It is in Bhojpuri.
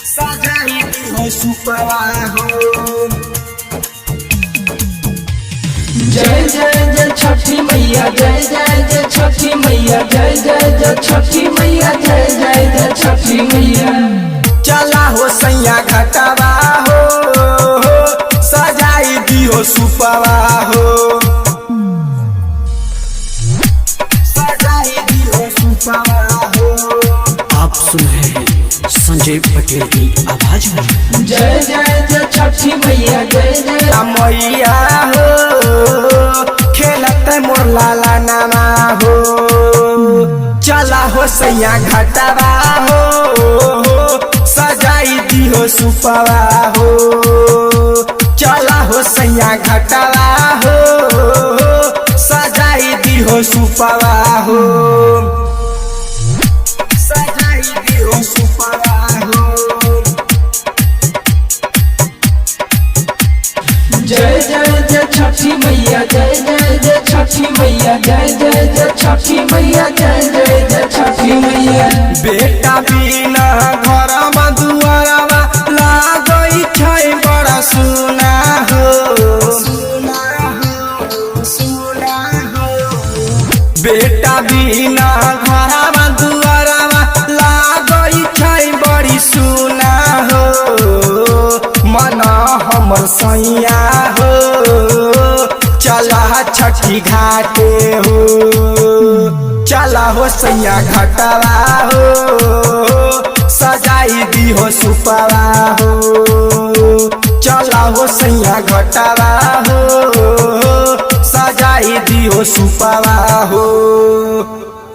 सजाई हो सुपवा हो। जय जय जय छठी मैया, जय जय जय छठी मैया, जय जय जय छठी मैया, जय जय जय छठी मैया। चला हो सैया घटवा हो, सजाई दी हो सुपवा हो, सजाई दी हो सुपवा हो। आप सुन रहे हैं संजय पटेल की आवाज में। जय जय जय छठी मैया, जय जय मैया हो, खेलत मोर लाला नामा हो। चला हो सैया घटवा हो, सजाई दी हो सुपवा हो। चला हो सैया घटवा हो, सजाई दी हो सुपवा हो, सजाई दी हो सुपवा हो। जय जय जय छठी मैया, जय जय जय छठी मैया, जय जय जय छठी मैया, जय जय जय छठी मैया। बेटा बिना घर दुआरवा लागई छै बड़ा सुना हो, सुना हो, सुना हो। बेटा बिना घर दुआरवा लागई छै बड़ी सुना हो। मन हमर सैया हो, चला छठी घाटे हो। चला हो सैया घटवा हो, सजाई दी हो सुपवा हो। चला हो सैया घटवा हो, सजाई दी हो सुपवा हो।